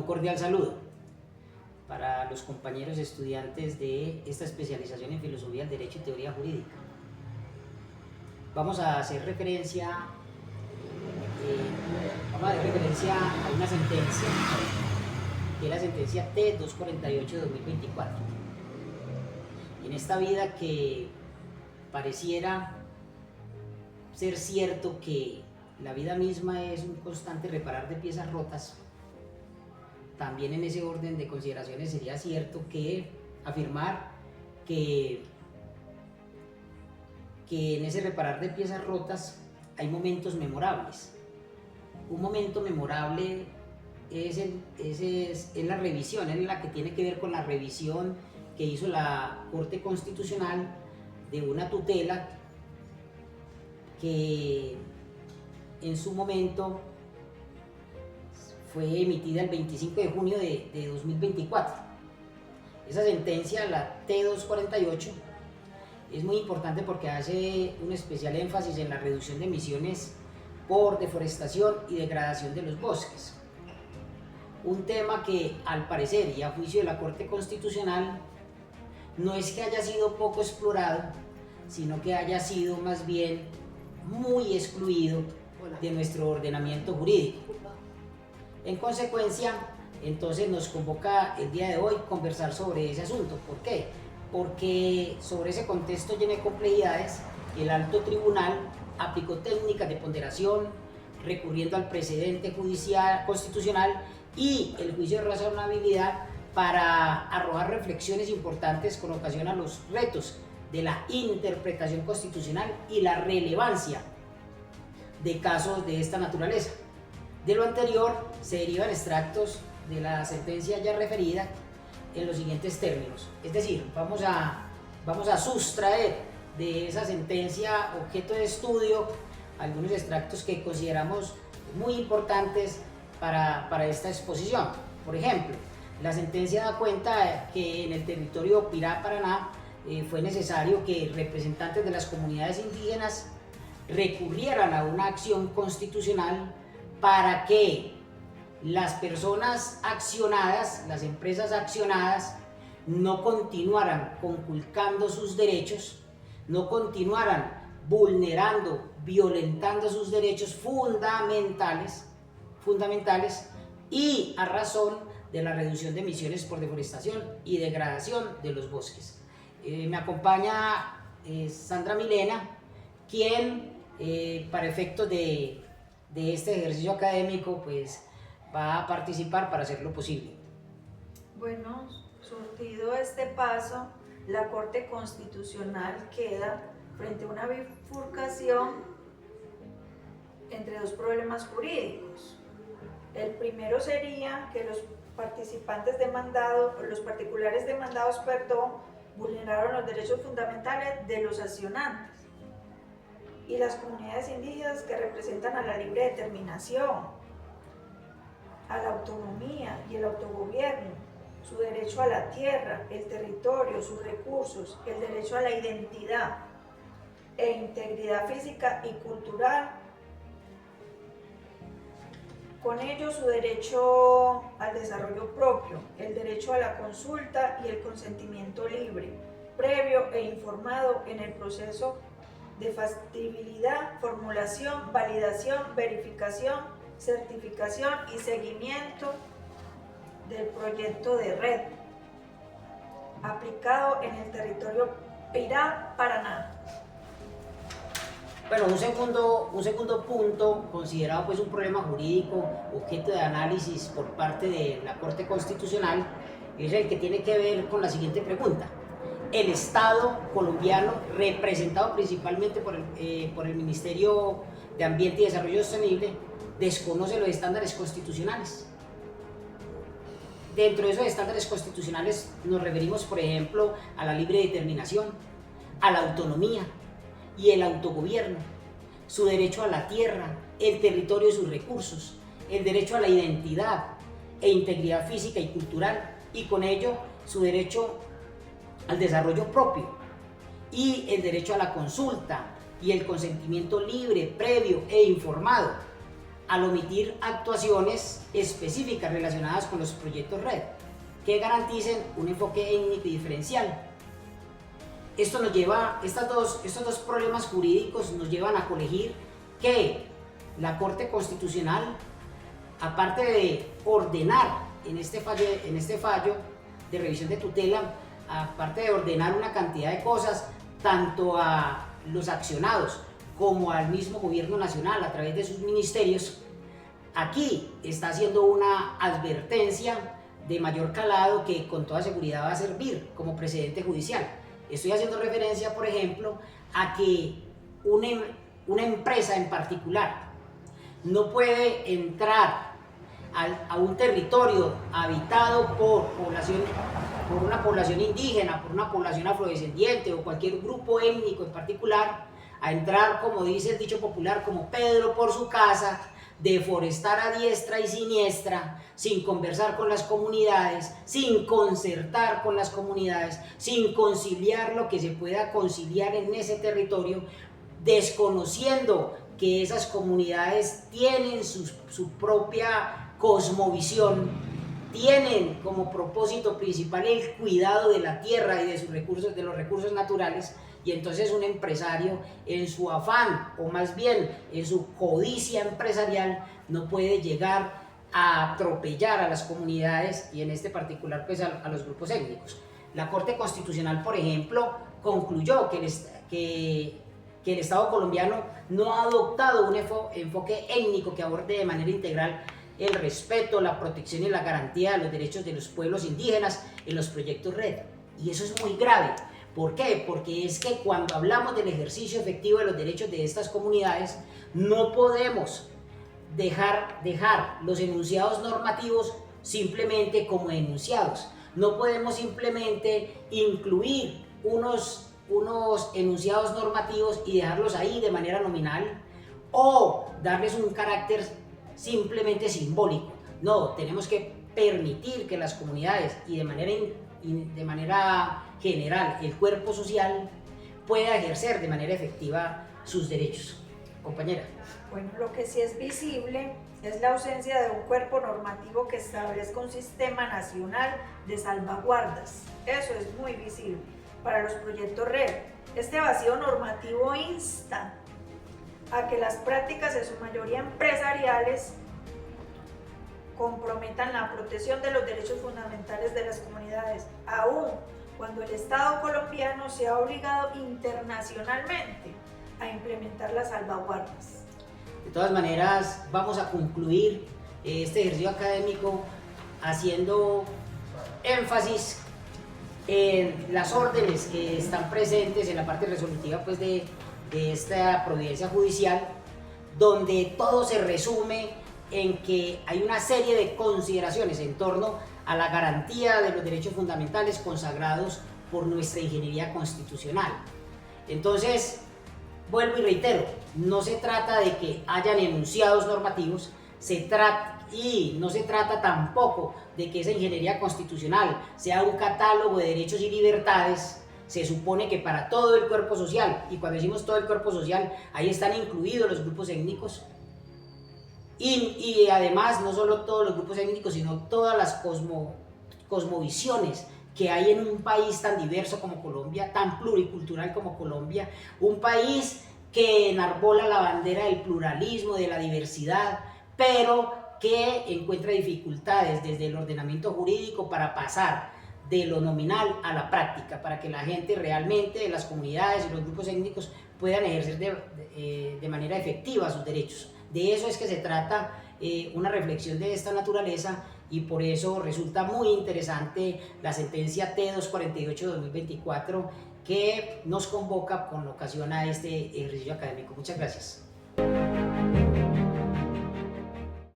cordial saludo para los compañeros estudiantes de esta especialización en Filosofía del Derecho y Teoría Jurídica. Vamos a hacer referencia a una sentencia, que es la sentencia T-248 de 2024. En esta vida que pareciera ser cierto que la vida misma es un constante reparar de piezas rotas, también en ese orden de consideraciones sería cierto que afirmar que en ese reparar de piezas rotas hay momentos memorables. Un momento memorable es la revisión, es la que tiene que ver con la revisión que hizo la Corte Constitucional de una tutela que en su momento fue emitida el 25 de junio de 2024. Esa sentencia, la T-248, es muy importante porque hace un especial énfasis en la reducción de emisiones por deforestación y degradación de los bosques. Un tema que, al parecer y a juicio de la Corte Constitucional, no es que haya sido poco explorado, sino que haya sido más bien muy excluido de nuestro ordenamiento jurídico. En consecuencia, entonces nos convoca el día de hoy conversar sobre ese asunto. ¿Por qué? Porque sobre ese contexto lleno de complejidades, el alto tribunal aplicó técnicas de ponderación, recurriendo al precedente judicial constitucional y el juicio de razonabilidad para arrojar reflexiones importantes con ocasión a los retos de la interpretación constitucional y la relevancia de casos de esta naturaleza. De lo anterior se derivan extractos de la sentencia ya referida en los siguientes términos. Es decir, vamos a sustraer de esa sentencia objeto de estudio algunos extractos que consideramos muy importantes para esta exposición. Por ejemplo, la sentencia da cuenta que en el territorio Pirá, Paraná, fue necesario que representantes de las comunidades indígenas recurrieran a una acción constitucional para que las personas accionadas, las empresas accionadas, no continuaran conculcando sus derechos, no continuaran vulnerando, violentando sus derechos fundamentales y a razón de la reducción de emisiones por deforestación y degradación de los bosques. Me acompaña Sandra Milena, quien para efectos de este ejercicio académico pues va a participar para hacerlo posible. Bueno, surtido este paso, la Corte Constitucional queda frente a una bifurcación entre dos problemas jurídicos. El primero sería que los participantes demandados, los particulares demandados, vulneraron los derechos fundamentales de los accionantes y las comunidades indígenas que representan a la libre determinación, a la autonomía y el autogobierno, su derecho a la tierra, el territorio, sus recursos, el derecho a la identidad e integridad física y cultural. Con ello, su derecho al desarrollo propio, el derecho a la consulta y el consentimiento libre, previo e informado en el proceso de factibilidad, formulación, validación, verificación, certificación y seguimiento del proyecto de red aplicado en el territorio Pirá, Paraná. Bueno, un segundo punto considerado pues un problema jurídico objeto de análisis por parte de la Corte Constitucional es el que tiene que ver con la siguiente pregunta. El Estado colombiano, representado principalmente por el Ministerio de Ambiente y Desarrollo Sostenible, desconoce los estándares constitucionales. Dentro de esos estándares constitucionales nos referimos, por ejemplo, a la libre determinación, a la autonomía y el autogobierno, su derecho a la tierra, el territorio y sus recursos, el derecho a la identidad e integridad física y cultural, y con ello su derecho al desarrollo propio y el derecho a la consulta y el consentimiento libre, previo e informado. al omitir actuaciones específicas relacionadas con los proyectos red que garanticen un enfoque étnico y diferencial. Esto nos lleva, estos dos problemas jurídicos nos llevan a colegir que la Corte Constitucional, aparte de ordenar en este fallo de revisión de tutela, aparte de ordenar una cantidad de cosas, tanto a los accionados como al mismo gobierno nacional a través de sus ministerios, aquí está haciendo una advertencia de mayor calado que con toda seguridad va a servir como precedente judicial. Estoy haciendo referencia, por ejemplo, a que una empresa en particular no puede entrar a un territorio habitado por una población indígena, por una población afrodescendiente o cualquier grupo étnico en particular, a entrar, como dice el dicho popular, como Pedro por su casa, deforestar a diestra y siniestra, sin conversar con las comunidades, sin concertar con las comunidades, sin conciliar lo que se pueda conciliar en ese territorio, desconociendo que esas comunidades tienen su propia cosmovisión, tienen como propósito principal el cuidado de la tierra y de sus recursos, de los recursos naturales, y entonces un empresario en su afán, o más bien en su codicia empresarial, no puede llegar a atropellar a las comunidades y en este particular pues a los grupos étnicos. La Corte Constitucional, por ejemplo, concluyó que el Estado colombiano no ha adoptado un enfoque étnico que aborde de manera integral el respeto, la protección y la garantía de los derechos de los pueblos indígenas en los proyectos red. Y eso es muy grave. ¿Por qué? Porque es que cuando hablamos del ejercicio efectivo de los derechos de estas comunidades, no podemos dejar los enunciados normativos simplemente como enunciados. No podemos simplemente incluir unos enunciados normativos y dejarlos ahí de manera nominal o darles un carácter simplemente simbólico. No, tenemos que permitir que las comunidades y de manera general el cuerpo social pueda ejercer de manera efectiva sus derechos. Compañera. Bueno, lo que sí es visible es la ausencia de un cuerpo normativo que establezca un sistema nacional de salvaguardas. Eso es muy visible para los proyectos red. Este vacío normativo insta a que las prácticas en su mayoría empresariales comprometan la protección de los derechos fundamentales de las comunidades, aun cuando el Estado colombiano se ha obligado internacionalmente a implementar las salvaguardas. De todas maneras, vamos a concluir este ejercicio académico haciendo énfasis en las órdenes que están presentes en la parte resolutiva pues, de esta providencia judicial, donde todo se resume en que hay una serie de consideraciones en torno a la garantía de los derechos fundamentales consagrados por nuestra ingeniería constitucional. Entonces, vuelvo y reitero, no se trata de que hayan enunciados normativos, y no se trata tampoco de que esa ingeniería constitucional sea un catálogo de derechos y libertades. Se supone que para todo el cuerpo social, y cuando decimos todo el cuerpo social, ahí están incluidos los grupos étnicos, y además no solo todos los grupos étnicos, sino todas las cosmovisiones que hay en un país tan diverso como Colombia, tan pluricultural como Colombia, un país que enarbola la bandera del pluralismo, de la diversidad, pero que encuentra dificultades desde el ordenamiento jurídico para pasar de lo nominal a la práctica, para que la gente realmente, de las comunidades y los grupos étnicos puedan ejercer de manera efectiva sus derechos. De eso es que se trata una reflexión de esta naturaleza, y por eso resulta muy interesante la sentencia T248-2024 que nos convoca con ocasión a este ejercicio académico. Muchas gracias.